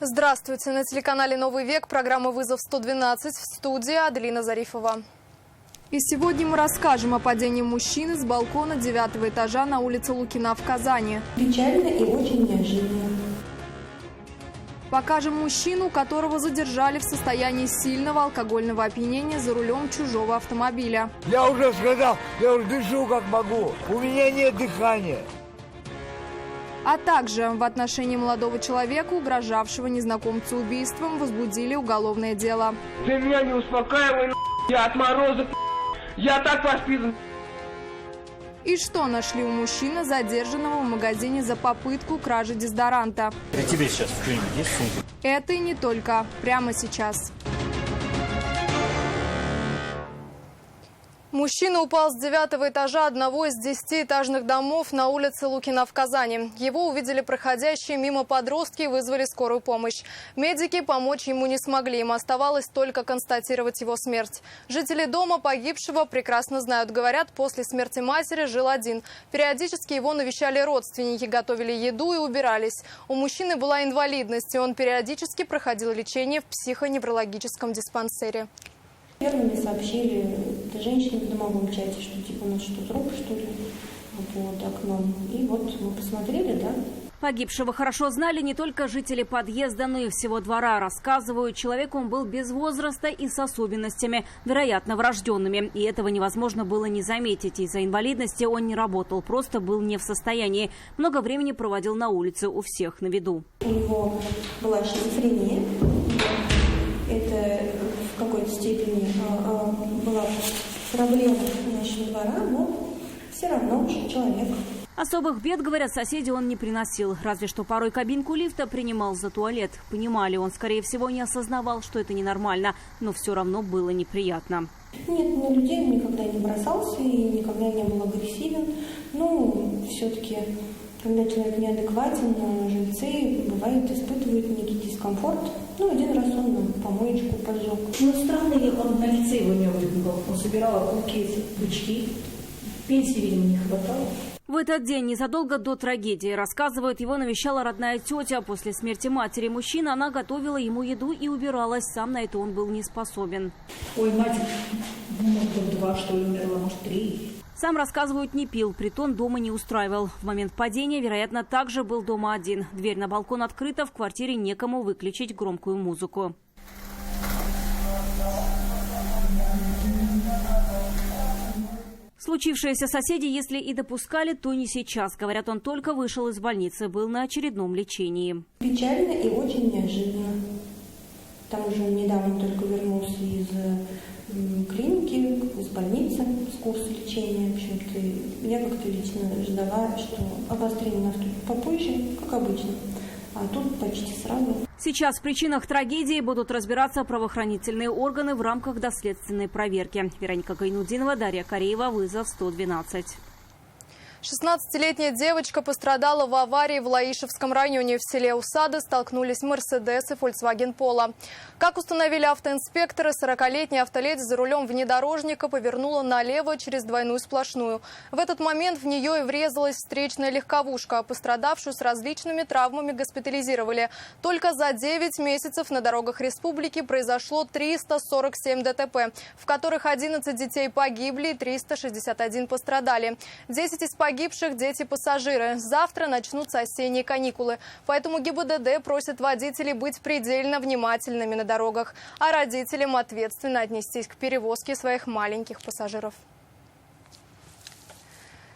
Здравствуйте. На телеканале «Новый век» программа «Вызов-112», в студии Аделина Зарифова. И сегодня мы расскажем о падении мужчины с балкона 9-го этажа на улице Лукина в Казани. Печально и очень неожиданно. Покажем мужчину, которого задержали в состоянии сильного алкогольного опьянения за рулем чужого автомобиля. Я уже сказал, я уже дышу как могу, у меня нет дыхания. А также в отношении молодого человека, угрожавшего незнакомцу убийством, возбудили уголовное дело. Ты меня не успокаивай, я отморозок, я так воспитан. И что нашли у мужчины, задержанного в магазине за попытку кражи дезодоранта? А тебе сейчас что-нибудь есть сумка? Это и не только. Прямо сейчас. Мужчина упал с 9-го этажа одного из 10-этажных домов на улице Лукина в Казани. Его увидели проходящие мимо подростки и вызвали скорую помощь. Медики помочь ему не смогли, им оставалось только констатировать его смерть. Жители дома погибшего прекрасно знают. Говорят, после смерти матери жил один. Периодически его навещали родственники, готовили еду и убирались. У мужчины была инвалидность, и он периодически проходил лечение в психоневрологическом диспансере. Первыми сообщили женщине в домовом чате, что типа у нас что, труп, что ли, под окном. И вот мы посмотрели, да. Погибшего хорошо знали не только жители подъезда, но и всего двора. Рассказывают, человек он был без возраста и с особенностями, вероятно, врожденными. И этого невозможно было не заметить. Из-за инвалидности он не работал, просто был не в состоянии. Много времени проводил на улице, у всех на виду. У него была шизофрения. Это в какой-то степени была проблема нашего двора, но все равно человек. Особых бед, говорят соседи, он не приносил. Разве что порой кабинку лифта принимал за туалет. Понимали, он, скорее всего, не осознавал, что это ненормально, но все равно было неприятно. Нет, на людей он никогда не бросался и никогда не был агрессивен. Но все-таки, когда человек неадекватен, жильцы, бывает, испытывают некий дискомфорт. Один раз он нам помоечку поджег. Странный он на лице его не был. Он собирал окурки, бычки. Пенсии, видимо, не хватало. В этот день, незадолго до трагедии, рассказывают, его навещала родная тетя. После смерти матери мужчины она готовила ему еду и убиралась. Сам на это он был не способен. Ой, мать, может, 2, что ли, умерла, может, 3. Сам, рассказывают, не пил, притон дома не устраивал. В момент падения, вероятно, также был дома один. Дверь на балкон открыта, в квартире некому выключить громкую музыку. Случившееся соседи, если и допускали, то не сейчас. Говорят, он только вышел из больницы, был на очередном лечении. Печально и очень неожиданно. К тому же недавно только вернулся из клиники, из больницы, с курса лечения. В общем-то, я как-то лично ждала, что обострение наступит попозже, как обычно. А тут почти сразу. Сейчас в причинах трагедии будут разбираться правоохранительные органы в рамках доследственной проверки. Вероника Гайнудинова, Дарья Кореева, Вызов-112. 16-летняя девочка пострадала в аварии в Лаишевском районе. В селе Усады столкнулись Мерседес и Volkswagen Polo. Как установили автоинспекторы, 40-летняя автоледи за рулем внедорожника повернула налево через двойную сплошную. В этот момент в нее и врезалась встречная легковушка. Пострадавшую с различными травмами госпитализировали. Только за 9 месяцев на дорогах республики произошло 347 ДТП, в которых 11 детей погибли и 361 пострадали. 10 из погибших – дети-пассажиры. Завтра начнутся осенние каникулы. Поэтому ГИБДД просит водителей быть предельно внимательными на дорогах, а родителям ответственно отнестись к перевозке своих маленьких пассажиров.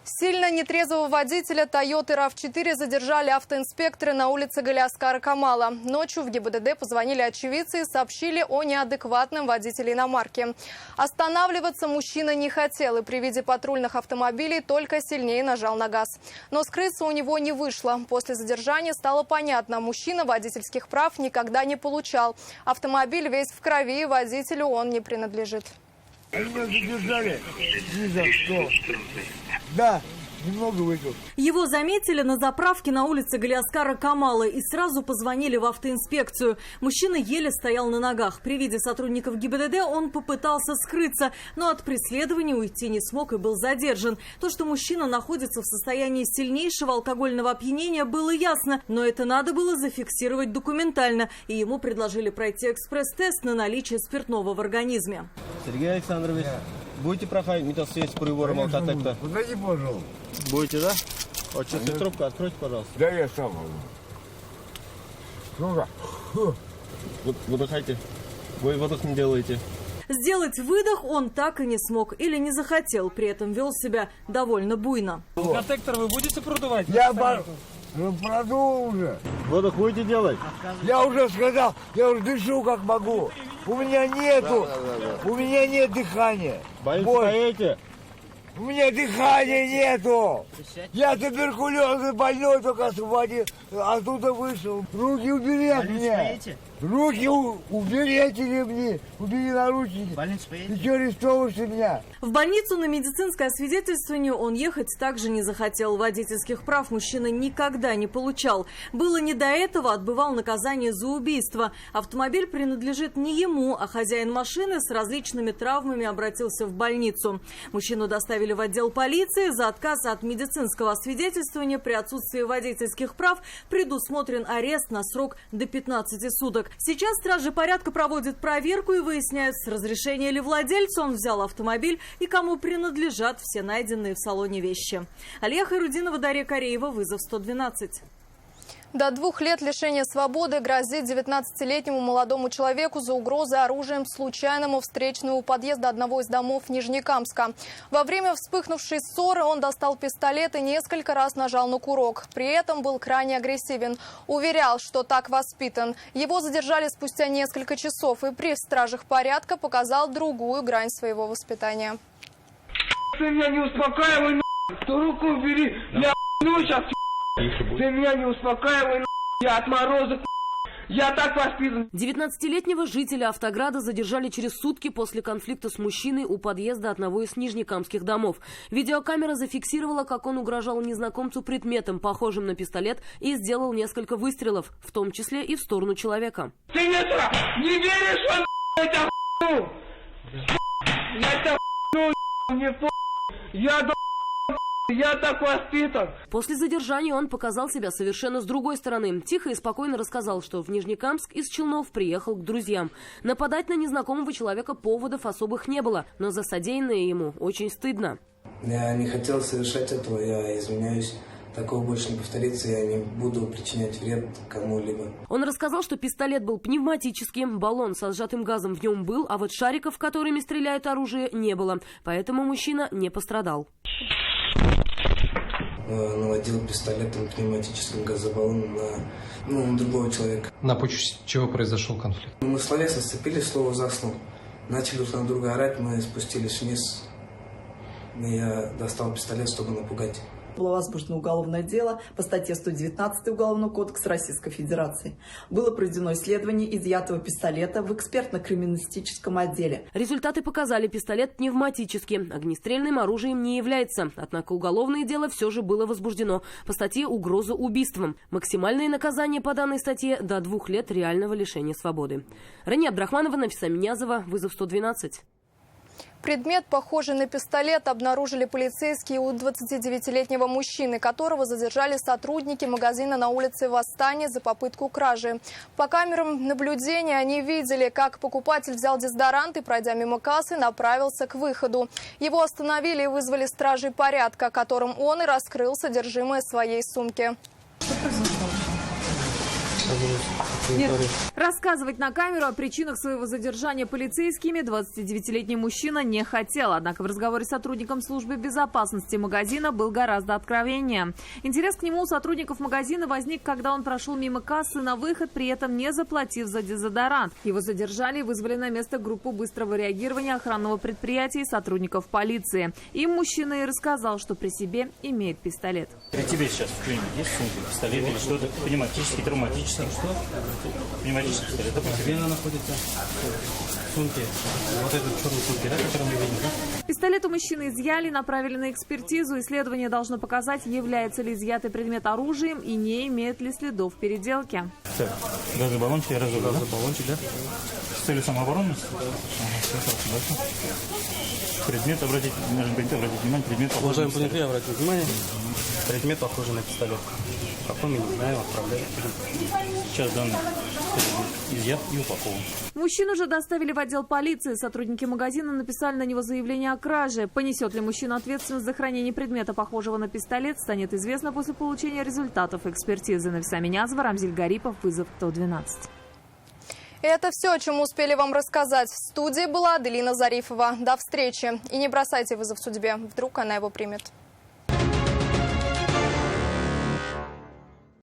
Сильно нетрезвого водителя Toyota RAV4 задержали автоинспекторы на улице Галиаскара Камала. Ночью в ГИБДД позвонили очевидцы и сообщили о неадекватном водителе иномарки. Останавливаться мужчина не хотел и при виде патрульных автомобилей только сильнее нажал на газ. Но скрыться у него не вышло. После задержания стало понятно, мужчина водительских прав никогда не получал. Автомобиль весь в крови, и водителю он не принадлежит. Они меня задержали ни за что. Да, немного выпил. Его заметили на заправке на улице Галиаскара Камала и сразу позвонили в автоинспекцию. Мужчина еле стоял на ногах. При виде сотрудников ГИБДД он попытался скрыться, но от преследования уйти не смог и был задержан. То, что мужчина находится в состоянии сильнейшего алкогольного опьянения, было ясно, но это надо было зафиксировать документально, и ему предложили пройти экспресс-тест на наличие спиртного в организме. Сергей Александрович, будете проходить металлосвязь с прибором алкотестера? Подойди, пожалуйста. Будете, да? Вот сейчас трубку откройте, пожалуйста. Да я сам могу. Ну-ка. Выдыхайте. Вы выдох не делаете. Сделать выдох он так и не смог или не захотел, при этом вел себя довольно буйно. Алкотестер вы будете продувать? Я продул уже. Выдох будете делать? Я уже сказал, я уже дышу как могу. У меня нету, у меня нет дыхания. Больницы поедете? У меня дыхания нету. Я туберкулезный больной только освободил, оттуда вышел. Руки убери от меня. Руки уберите мне, убери наручники. Ты что арестовываешь меня? В больницу на медицинское освидетельствование он ехать также не захотел. Водительских прав мужчина никогда не получал. Было не до этого, отбывал наказание за убийство. Автомобиль принадлежит не ему, а хозяин машины с различными травмами обратился в больницу. Мужчину доставили в отдел полиции. За отказ от медицинского освидетельствования при отсутствии водительских прав предусмотрен арест на срок до 15 суток. Сейчас стражи порядка проводят проверку и выясняют, с разрешения ли владельца он взял автомобиль и кому принадлежат все найденные в салоне вещи. Алия Хайрудинова, Дарья Кореева, вызов 112. До 2 лет лишения свободы грозит 19-летнему молодому человеку за угрозой оружием случайному встречному у подъезда одного из домов Нижнекамска. Во время вспыхнувшей ссоры он достал пистолет и несколько раз нажал на курок. При этом был крайне агрессивен. Уверял, что так воспитан. Его задержали спустя несколько часов и при стражах порядка показал другую грань своего воспитания. Ты меня не успокаивай, ты руку убери, я сейчас. Ты меня не успокаивай, я отморозок, я так воспитан. 19-летнего жителя Автограда задержали через сутки после конфликта с мужчиной у подъезда одного из нижнекамских домов. Видеокамера зафиксировала, как он угрожал незнакомцу предметом, похожим на пистолет, и сделал несколько выстрелов, в том числе и в сторону человека. Ты не веришь в это хуйню? Это хуйню, не по... Я так воспитан. После задержания он показал себя совершенно с другой стороны. Тихо и спокойно рассказал, что в Нижнекамск из Челнов приехал к друзьям. Нападать на незнакомого человека поводов особых не было, но за содеянное ему очень стыдно. Я не хотел совершать этого, я извиняюсь. Такого больше не повторится, я не буду причинять вред кому-либо. Он рассказал, что пистолет был пневматическим, баллон со сжатым газом в нем был, а вот шариков, которыми стреляют оружие, не было. Поэтому мужчина не пострадал. Наводил пистолетом пневматическим газобаллоном на другого человека. На почве чего произошел конфликт? Мы словесно сцепились, слово за слово. Начали друг на друга орать, мы спустились вниз. И я достал пистолет, чтобы напугать. Было возбуждено уголовное дело по статье 119 Уголовного кодекса Российской Федерации. Было проведено исследование изъятого пистолета в экспертно-криминалистическом отделе. Результаты показали, пистолет пневматический, огнестрельным оружием не является. Однако уголовное дело все же было возбуждено по статье «Угроза убийством». Максимальное наказание по данной статье – до 2 лет реального лишения свободы. Рания Абдрахманова, Нафиса Минязова, вызов 112. Предмет, похожий на пистолет, обнаружили полицейские у 29-летнего мужчины, которого задержали сотрудники магазина на улице Восстания за попытку кражи. По камерам наблюдения они видели, как покупатель взял дезодорант и, пройдя мимо кассы, направился к выходу. Его остановили и вызвали стражей порядка, которым он и раскрыл содержимое своей сумки. Нет. Рассказывать на камеру о причинах своего задержания полицейскими 29-летний мужчина не хотел. Однако в разговоре с сотрудником службы безопасности магазина был гораздо откровеннее. Интерес к нему у сотрудников магазина возник, когда он прошел мимо кассы на выход, при этом не заплатив за дезодорант. Его задержали и вызвали на место группу быстрого реагирования охранного предприятия и сотрудников полиции. Им мужчина и рассказал, что при себе имеет пистолет. При тебе сейчас в что-нибудь есть сумка, пистолет или что-то пневматический, травматический? Что? Пневматический пистолет. Где она находится? В сумке. Вот этот черный сумке, да, который мы видим, да? Пистолет у мужчины изъяли, направили на экспертизу. Исследование должно показать, является ли изъятый предмет оружием и не имеет ли следов переделки. Так, газовый баллончик я разобрал. Газовый баллончик, да? С целью самообороны? Предмет, обратите внимание, предмет похожий. Уважаемый понятый, обратите внимание. Предмет похожий на пистолет. Какой мы не знаем, отправляем. Сейчас данный изъят и упакован. Мужчину же доставили в отдел полиции. Сотрудники магазина написали на него заявление о краже. Понесет ли мужчина ответственность за хранение предмета, похожего на пистолет, станет известно после получения результатов экспертизы. Нависа Минязова, Рамзиль Гарипов, вызов 112. И это все, о чем мы успели вам рассказать. В студии была Аделина Зарифова. До встречи. И не бросайте вызов судьбе. Вдруг она его примет.